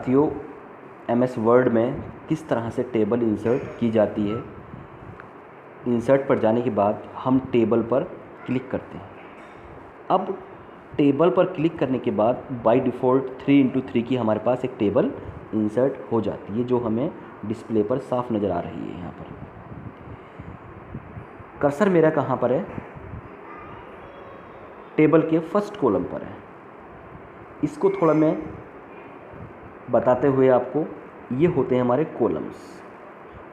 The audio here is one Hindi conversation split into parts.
साथियों MS वर्ड में किस तरह से टेबल इंसर्ट की जाती है। इंसर्ट पर जाने के बाद हम टेबल पर क्लिक करते हैं। अब टेबल पर क्लिक करने के बाद बाय डिफ़ॉल्ट 3x3 की हमारे पास एक टेबल इंसर्ट हो जाती है, जो हमें डिस्प्ले पर साफ नज़र आ रही है। यहाँ पर कर्सर मेरा कहाँ पर है? टेबल के फर्स्ट कॉलम पर है। इसको थोड़ा मैं बताते हुए आपको, ये होते हैं हमारे कॉलम्स,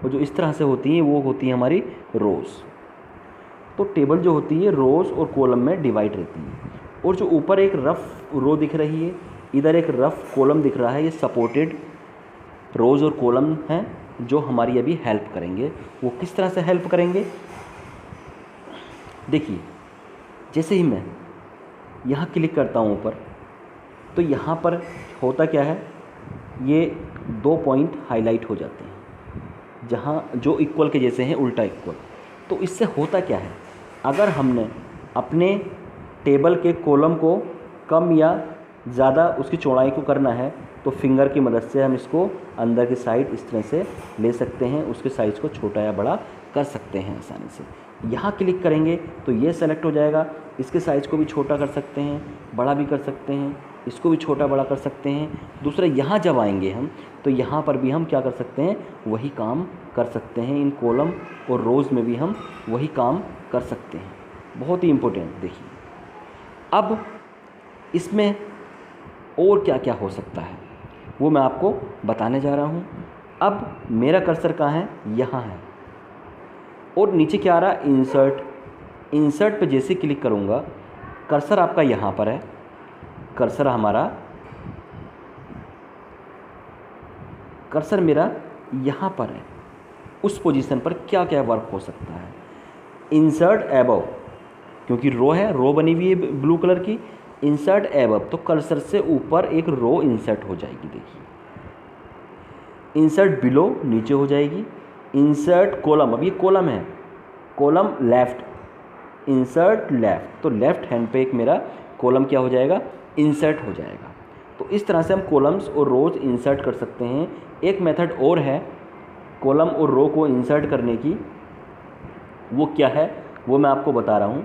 और जो इस तरह से होती हैं वो होती हैं हमारी रोज़। तो टेबल जो होती है रोज़ और कॉलम में डिवाइड रहती है, और जो ऊपर एक रफ़ रो दिख रही है, इधर एक रफ़ कॉलम दिख रहा है, ये सपोर्टेड रोज़ और कॉलम हैं जो हमारी अभी हेल्प करेंगे। वो किस तरह से हेल्प करेंगे? देखिए, जैसे ही मैं यहाँ क्लिक करता हूँ ऊपर, तो यहाँ पर होता क्या है, ये 2 पॉइंट हाईलाइट हो जाते हैं, जहाँ जो इक्वल के जैसे हैं, उल्टा इक्वल। तो इससे होता क्या है, अगर हमने अपने टेबल के कॉलम को कम या ज़्यादा उसकी चौड़ाई को करना है, तो फिंगर की मदद से हम इसको अंदर की साइड इस तरह से ले सकते हैं, उसके साइज़ को छोटा या बड़ा कर सकते हैं आसानी से। यहाँ क्लिक करेंगे तो ये सेलेक्ट हो जाएगा, इसके साइज़ को भी छोटा कर सकते हैं, बड़ा भी कर सकते हैं, इसको भी छोटा बड़ा कर सकते हैं। दूसरा, यहाँ जब आएंगे हम, तो यहाँ पर भी हम क्या कर सकते हैं, वही काम कर सकते हैं। इन कॉलम और रोज़ में भी हम वही काम कर सकते हैं। बहुत ही इम्पोर्टेंट। देखिए, अब इसमें और क्या क्या हो सकता है वो मैं आपको बताने जा रहा हूँ। अब मेरा कर्सर कहाँ है? यहाँ है, और नीचे क्या आ रहा है? इंसर्ट। इंसर्ट पे जैसे क्लिक करूँगा, कर्सर आपका यहाँ पर है, कर्सर मेरा यहाँ पर है। उस पोजीशन पर क्या क्या वर्क हो सकता है? इंसर्ट एबव, क्योंकि रो है, रो बनी हुई है ब्लू कलर की। इंसर्ट एबव, तो कर्सर से ऊपर एक रो इंसर्ट हो जाएगी। देखिए, इंसर्ट बिलो, नीचे हो जाएगी। इंसर्ट कॉलम, अब ये कॉलम है, कॉलम लेफ़्ट, इंसर्ट लेफ़्ट, तो लेफ़्ट हैंड पे एक मेरा कॉलम क्या हो जाएगा? इंसर्ट हो जाएगा। तो इस तरह से हम कॉलम्स और रोज़ इंसर्ट कर सकते हैं। एक मेथड और है कॉलम और रो को इंसर्ट करने की, वो क्या है वो मैं आपको बता रहा हूँ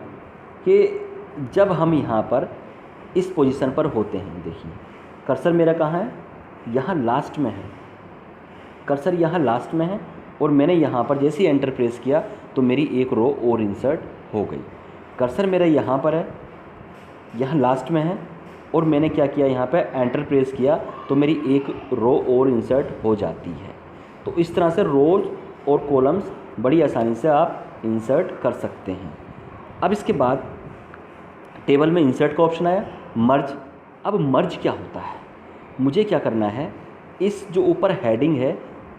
कि जब हम यहाँ पर इस पोजीशन पर होते हैं, देखिए कर्सर मेरा कहाँ है? यहाँ लास्ट में है, कर्सर यहाँ लास्ट में है, और मैंने यहाँ पर जैसे ही एंटर प्रेस किया तो मेरी एक रो और इंसर्ट हो गई। कर्सर मेरा यहाँ पर है, यहाँ लास्ट में है, और मैंने क्या किया, यहाँ पे एंटर प्रेस किया तो मेरी एक रो और इंसर्ट हो जाती है। तो इस तरह से रोज़ और कॉलम्स बड़ी आसानी से आप इंसर्ट कर सकते हैं। अब इसके बाद टेबल में इंसर्ट का ऑप्शन आया, मर्ज। अब मर्ज क्या होता है? मुझे क्या करना है, इस जो ऊपर हेडिंग है,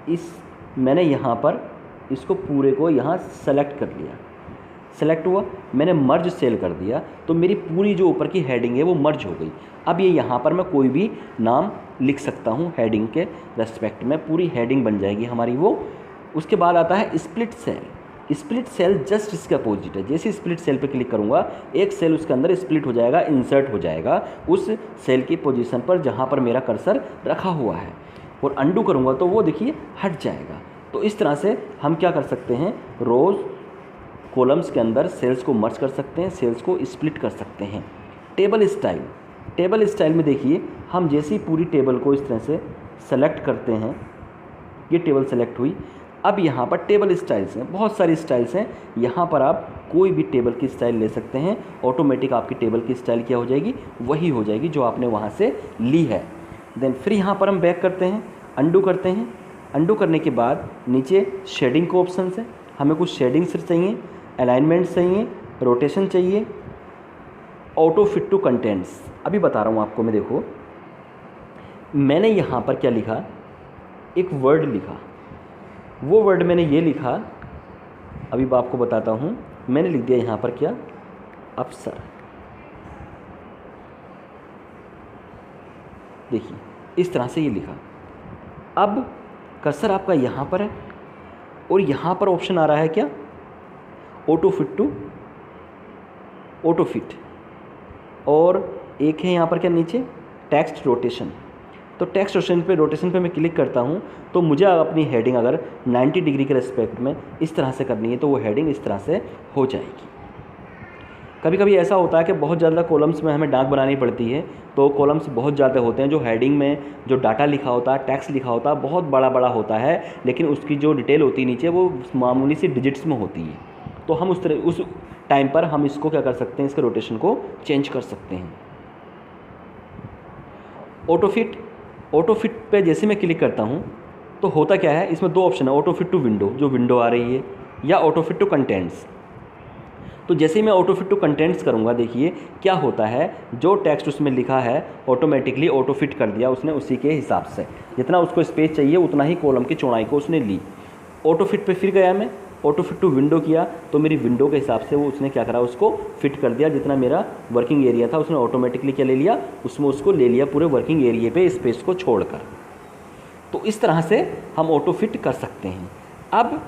इस मैंने यहाँ पर इसको पूरे को यहाँ सेलेक्ट कर लिया, सेलेक्ट हुआ, मैंने मर्ज सेल कर दिया, तो मेरी पूरी जो ऊपर की हेडिंग है वो मर्ज हो गई। अब ये यहाँ पर मैं कोई भी नाम लिख सकता हूँ हेडिंग के रेस्पेक्ट में, पूरी हेडिंग बन जाएगी हमारी वो। उसके बाद आता है split cell. Split cell just इसके अपोजिट है। जैसे स्प्लिट सेल पे क्लिक करूँगा, एक सेल उसके अंदर स्प्लिट हो जाएगा, इंसर्ट हो जाएगा उस सेल की पोजीशन पर जहाँ पर मेरा कर्सर रखा हुआ है, और अंडू करूँगा तो वो देखिए हट जाएगा। तो इस तरह से हम क्या कर सकते हैं, रोज़ कॉलम्स के अंदर सेल्स को मर्ज कर सकते हैं, सेल्स को स्प्लिट कर सकते हैं। टेबल स्टाइल, टेबल स्टाइल में देखिए, हम जैसे ही पूरी टेबल को इस तरह से सेलेक्ट करते हैं, ये टेबल सेलेक्ट हुई। अब यहाँ पर टेबल स्टाइल्स हैं, बहुत सारी स्टाइल्स हैं। यहाँ पर आप कोई भी टेबल की स्टाइल ले सकते हैं, ऑटोमेटिक आपकी टेबल की स्टाइल क्या हो जाएगी, वही हो जाएगी जो आपने वहाँ से ली है। देन फिर यहाँ पर हम बैक करते हैं, अंडू करते हैं। अंडू करने के बाद नीचे शेडिंग के ऑप्शन है, हमें कुछ शेडिंग्स चाहिए, अलाइनमेंट चाहिए, रोटेशन चाहिए, ऑटो फिट टू कंटेंट्स। अभी बता रहा हूँ आपको मैं। देखो, मैंने यहाँ पर क्या लिखा, एक वर्ड लिखा, वो वर्ड मैंने ये लिखा, अभी मैं आपको बताता हूँ। मैंने लिख दिया यहाँ पर क्या, अफसर। देखिए इस तरह से ये लिखा। अब कर्सर आपका यहाँ पर है, और यहाँ पर ऑप्शन आ रहा है क्या, ऑटो फिट टू और एक है यहाँ पर क्या नीचे टेक्स्ट रोटेशन। तो टेक्स्ट रोटेशन पे मैं क्लिक करता हूँ तो मुझे अपनी हेडिंग अगर 90 डिग्री के रेस्पेक्ट में इस तरह से करनी है तो वो हेडिंग इस तरह से हो जाएगी। कभी कभी ऐसा होता है कि बहुत ज़्यादा कॉलम्स में हमें डार्क बनानी पड़ती है, तो कॉलम्स बहुत ज़्यादा होते हैं, जो हेडिंग में जो डाटा लिखा होता है, टेक्स्ट लिखा होता है, बहुत बड़ा बड़ा होता है, लेकिन उसकी जो डिटेल होती है नीचे वो मामूली सी डिजिट्स में होती है। तो हम उस टाइम पर हम इसको क्या कर सकते हैं, इसके रोटेशन को चेंज कर सकते हैं। ऑटो फिट पे जैसे मैं क्लिक करता हूँ तो होता क्या है, इसमें दो ऑप्शन है, ऑटो फिट टू विंडो, जो विंडो आ रही है, या ऑटो फिट टू कंटेंट्स। तो जैसे ही मैं ऑटो फिट टू कंटेंट्स करूँगा, देखिए क्या होता है, जो टेक्स्ट उसमें लिखा है ऑटोमेटिकली ऑटो फिट कर दिया उसने, उसी के हिसाब से जितना उसको स्पेस चाहिए उतना ही कॉलम की चौड़ाई को उसने ली। ऑटो फिट पे फिर गया मैं, ऑटो फिट टू विंडो किया तो मेरी विंडो के हिसाब से वो उसने क्या करा, उसको फिट कर दिया, जितना मेरा वर्किंग एरिया था उसने ऑटोमेटिकली क्या ले लिया, उसमें उसको ले लिया पूरे वर्किंग एरिया पे स्पेस को छोड़कर। तो इस तरह से हम ऑटो फिट कर सकते हैं। अब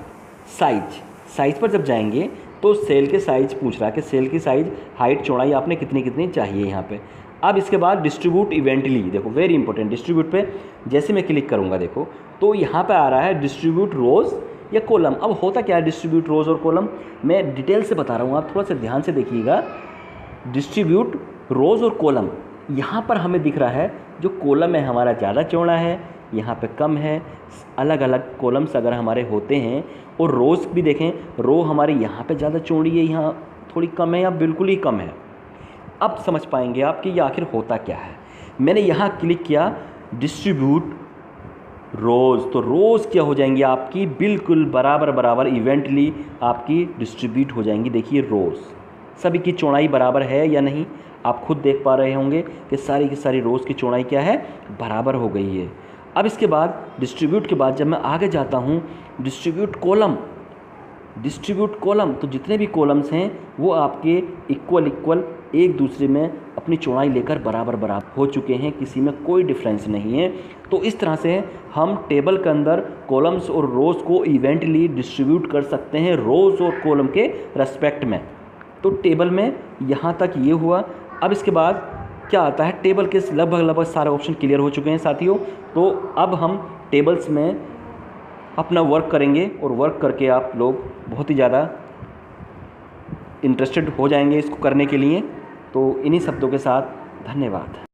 साइज पर जब जाएंगे तो सेल के साइज पूछ रहा है कि सेल की साइज़ हाइट चौड़ाई आपने कितनी कितनी चाहिए यहाँ पे। अब इसके बाद डिस्ट्रीब्यूट इवेंटली, देखो वेरी इंपॉर्टेंट, डिस्ट्रीब्यूट पे जैसे मैं क्लिक करूँगा देखो तो यहाँ पे आ रहा है डिस्ट्रीब्यूट रोज़ या कॉलम। अब होता क्या है डिस्ट्रीब्यूट रोज़ और कॉलम, मैं डिटेल से बता रहा हूँ, आप थोड़ा सा ध्यान से देखिएगा। डिस्ट्रीब्यूट रोज़ और कॉलम, यहाँ पर हमें दिख रहा है जो कॉलम है हमारा ज़्यादा चौड़ा है, यहाँ पे कम है। अलग अलग कॉलम्स अगर हमारे होते हैं, और रोज़ भी देखें, रो हमारी यहाँ पे ज़्यादा चौड़ी है, यहाँ थोड़ी कम है या बिल्कुल ही कम है। अब समझ पाएंगे आप कि ये आखिर होता क्या है। मैंने यहाँ क्लिक किया डिस्ट्रीब्यूट रोज़, तो रोज़ क्या हो जाएंगी आपकी, बिल्कुल बराबर इवेंटली आपकी डिस्ट्रीब्यूट हो जाएंगी। देखिए रोज़ सभी की चौड़ाई बराबर है या नहीं, आप खुद देख पा रहे होंगे कि सारी की सारी रोज़ की चौड़ाई क्या है, बराबर हो गई है। अब इसके बाद डिस्ट्रीब्यूट के बाद जब मैं आगे जाता हूँ डिस्ट्रीब्यूट कॉलम, तो जितने भी कॉलम्स हैं वो आपके इक्वल एक दूसरे में अपनी चौड़ाई लेकर बराबर हो चुके हैं, किसी में कोई डिफरेंस नहीं है। तो इस तरह से हम टेबल के अंदर कॉलम्स और रोज़ को इवेंटली डिस्ट्रीब्यूट कर सकते हैं रोज़ और कॉलम के रेस्पेक्ट में। तो टेबल में यहाँ तक ये हुआ। अब इसके बाद क्या आता है, टेबल के लगभग सारे ऑप्शन क्लियर हो चुके हैं साथियों। तो अब हम टेबल्स में अपना वर्क करेंगे, और वर्क करके आप लोग बहुत ही ज़्यादा इंटरेस्टेड हो जाएंगे इसको करने के लिए। तो इन्हीं शब्दों के साथ धन्यवाद।